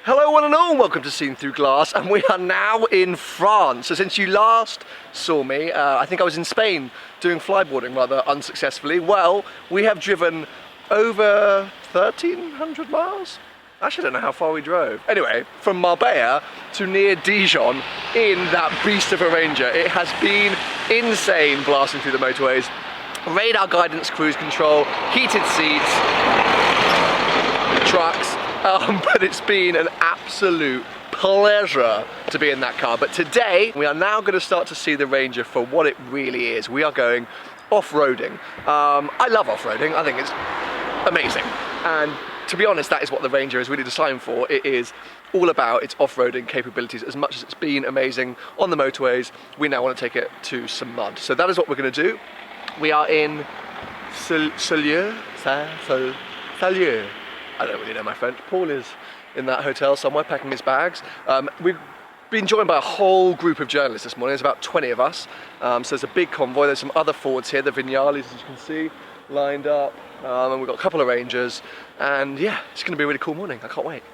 Hello one and all, welcome to Seen Through Glass, and we are now in France. So since you last saw me, I think I was in Spain doing flyboarding rather unsuccessfully. Well, we have driven over 1,300 miles? Actually, I don't know how far we drove. Anyway, from Marbella to near Dijon in that beast of a Ranger. It has been insane blasting through the motorways. Radar guidance, cruise control, heated seats, trucks. But it's been an absolute pleasure to be in that car. But today, we are now going to start to see the Ranger for what it really is. We are going off-roading. I love off-roading. I think it's amazing. And to be honest, that is what the Ranger is really designed for. It is all about its off-roading capabilities. As much as it's been amazing on the motorways, we now want to take it to some mud. So that is what we're going to do. We are in Saulieu. I don't really know my French. Paul is in that hotel somewhere packing his bags. We've been joined by a whole group of journalists this morning. There's about 20 of us. So there's a big convoy. There's some other Fords here, the Vignales, as you can see, lined up. And we've got a couple of Rangers. And yeah, it's going to be a really cool morning. I can't wait.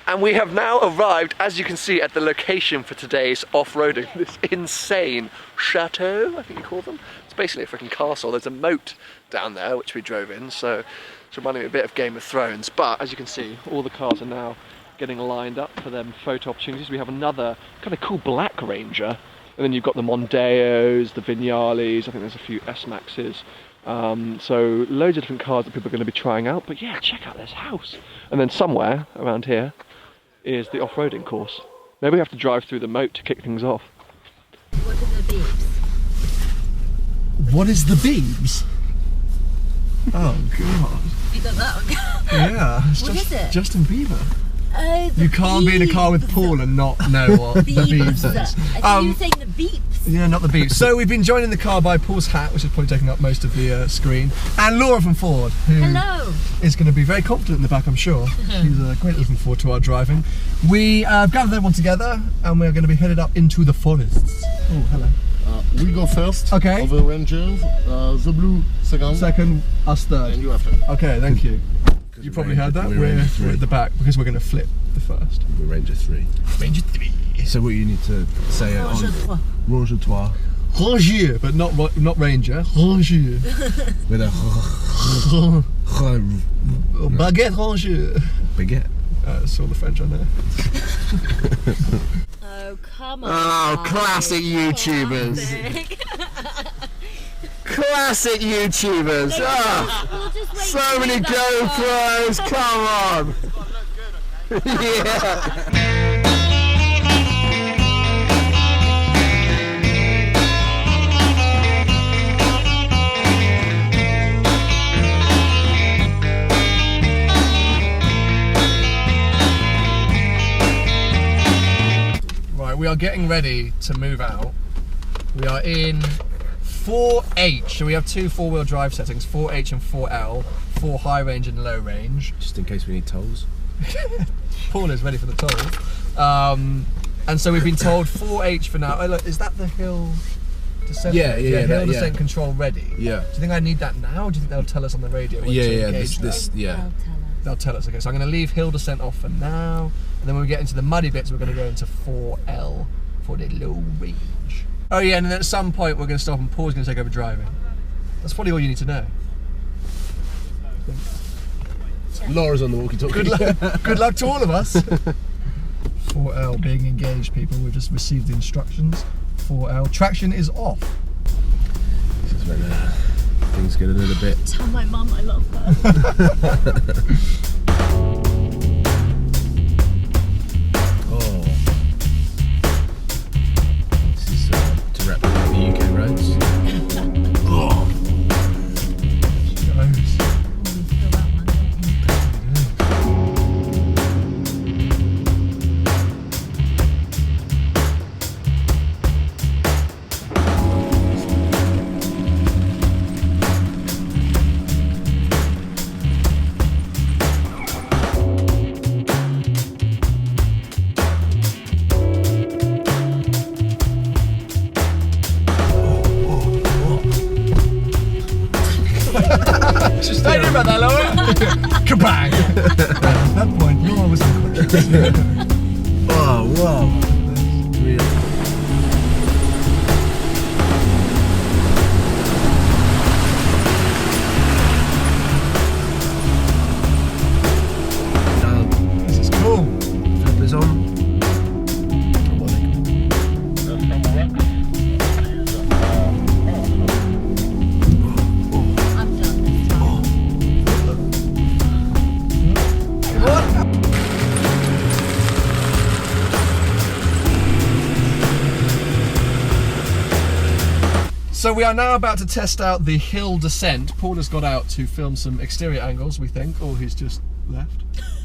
And we have now arrived, as you can see, at the location for today's off-roading. This insane chateau, I think you call them. It's basically a freaking castle. There's a moat down there, which we drove in, so it's reminding me a bit of Game of Thrones. But as you can see, all the cars are now getting lined up for them photo opportunities. We have another kind of cool black Ranger, and then you've got the Mondeos, the Vignales, I think there's a few S-Maxes. So loads of different cars that people are going to be trying out. But yeah, check out this house. And then somewhere around here is the off-roading course. Maybe we have to drive through the moat to kick things off. What are the beeps? What is the beebs? Oh god. You got that one? Yeah, it's What is it? Justin Bieber. Oh, the You can't be in a car with Paul and not know what the beebs is. I think you were saying the beeps. Yeah, not the beeps. So we've been joined in the car by Paul's hat, which is probably taking up most of the screen, and Laura from Ford, who Hello. is going to be very confident in the back, I'm sure. She's great looking forward to our driving. We have gathered everyone together, and we're going to be headed up into the forests. Oh, hello. We go first. Okay. Of the Rangers, the blue second. Second, us third. And you after. Okay, thank you. You probably heard that. We're at the back because we're going to flip the first. We're Ranger 3. Ranger 3. So what you need to say it Ranger 3. on Ranger 3 Ranger, but not Ranger. Ranger. with a Baguette Ranger. baguette. That's all the French on there. Oh, come on. Oh, classic YouTubers. Classic YouTubers. Oh, so many GoPros. Come on. Yeah. We are getting ready to move out. We are in 4H, so we have two four-wheel drive settings, 4H and 4L, 4 high range and low range. Just in case we need tolls. Paul is ready for the tolls. And so we've been told 4H for now. Oh look, is that the hill descent? Yeah, hill descent control ready. Yeah. Do you think I need that now, or do you think they'll tell us on the radio? when to engage that? Yeah. They'll tell us. Okay, so I'm going to leave hill descent off for now, and then when we get into the muddy bits, we're going to go into 4L for the low range. Oh yeah, and then at some point we're going to stop and Paul's going to take over driving. That's probably all you need to know. Laura's on the walkie-talkie. Good luck to all of us. 4L being engaged, people. We've just received the instructions. 4L. Traction is off. This is when things get a little bit... Tell my mum I love her. Oh. This is to replicate the UK roads. Oh. Don't you about that, Laura? Kabang! At that point, Laura was unconscious. Oh, wow. That's real. This is cool. Flippers on. I'm done this time. So we are now about to test out the hill descent. Paul has got out to film some exterior angles, we think. Oh, he's just left.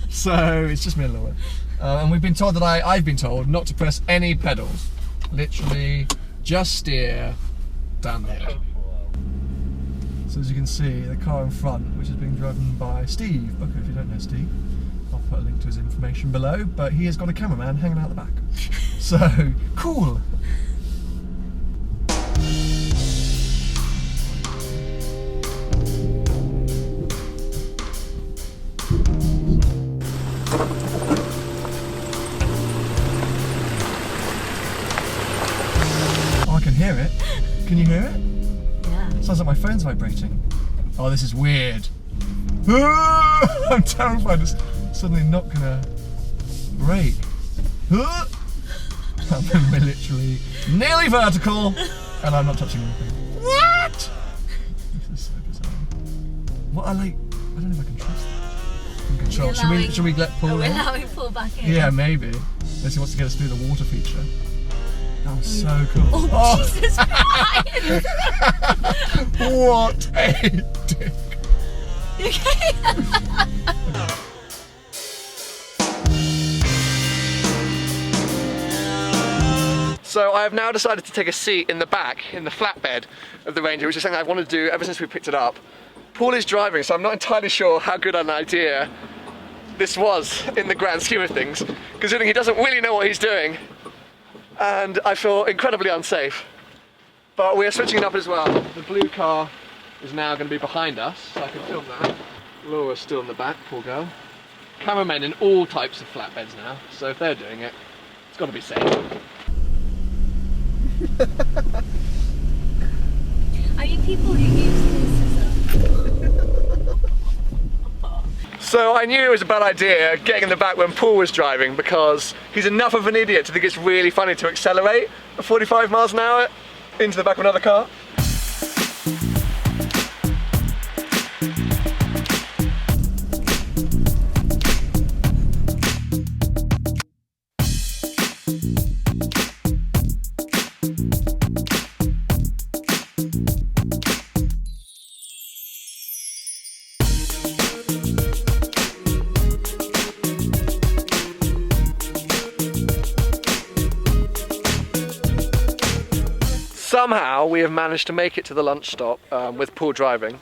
So it's just me and Laura. And we've been told that I've been told not to press any pedals. Literally just steer down the hill. So as you can see, the car in front, which is being driven by Steve Booker, if you don't know Steve. I'll put a link to his information below, but he has got a cameraman hanging out the back. So, cool. Oh, I can hear it. Can you hear it? Yeah. Sounds like my phone's vibrating. Oh, this is weird. I'm terrified it's suddenly not gonna break. I'm literally nearly vertical, and I'm not touching anything. What? This is so bizarre. What I like, I don't know if I can trust that. In control. Should we let Paul We're in? allowing Paul back in. Yeah, maybe. Unless he wants to get us through the water feature. That was so cool. Oh, Jesus Christ! What a dick. So I have now decided to take a seat in the back, in the flatbed of the Ranger, which is something I've wanted to do ever since we picked it up. Paul is driving, so I'm not entirely sure how good an idea this was in the grand scheme of things, considering he doesn't really know what he's doing, and I feel incredibly unsafe. But we are switching it up as well. The blue car is now going to be behind us, so I can film that. Laura's still in the back, poor girl. Cameramen in all types of flatbeds now, so if they're doing it, it's got to be safe. Are you people who use this as So I knew it was a bad idea getting in the back when Paul was driving, because he's enough of an idiot to think it's really funny to accelerate at 45 miles an hour into the back of another car. Somehow we have managed to make it to the lunch stop with Paul driving.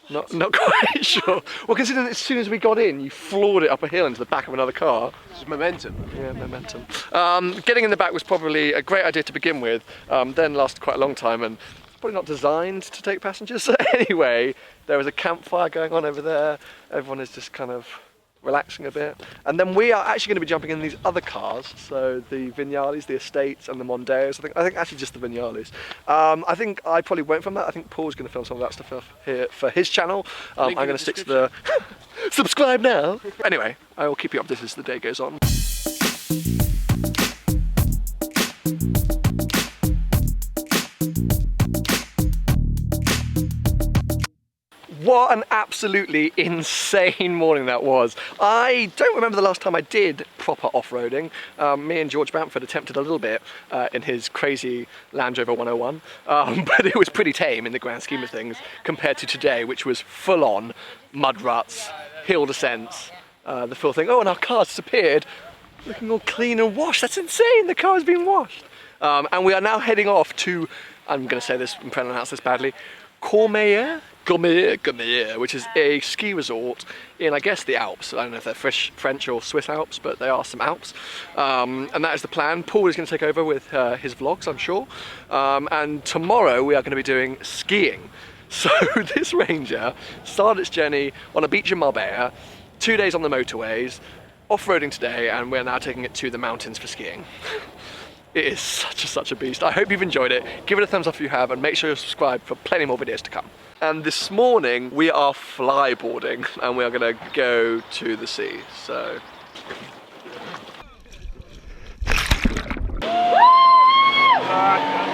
Not quite sure. Well, considering as soon as we got in, you floored it up a hill into the back of another car. It's momentum. Yeah, momentum. Getting in the back was probably a great idea to begin with, then lasted quite a long time, and it's probably not designed to take passengers. So anyway, there was a campfire going on over there. Everyone is just kind of relaxing a bit. And then we are actually going to be jumping in these other cars, so the Vignales, the Estates and the Mondeos. I think actually just the Vignales. I think I probably won't film that. I think Paul's going to film some of that stuff here for his channel. I'm going to stick to the subscribe now. Anyway, I will keep you updated as the day goes on. What an absolutely insane morning that was. I don't remember the last time I did proper off-roading. Me and George Bamford attempted a little bit in his crazy Land Rover 101, but it was pretty tame in the grand scheme of things compared to today, which was full-on mud ruts, hill descents, the full thing. Oh, and our car's disappeared, looking all clean and washed. That's insane, the car has been washed. And we are now heading off to, I'm going to say this and pronounce this badly, Courmayeur, which is a ski resort in, I guess, the Alps. I don't know if they're French or Swiss Alps, but they are some Alps. And that is the plan. Paul is going to take over with his vlogs, I'm sure. And tomorrow we are going to be doing skiing. So this ranger started its journey on a beach in Marbella, 2 days on the motorways, off-roading today, and we're now taking it to the mountains for skiing. It is such a beast. I hope you've enjoyed it. Give it a thumbs up if you have, and make sure you're subscribed for plenty more videos to come. And this morning we are flyboarding, and we are gonna go to the sea, so. Ah.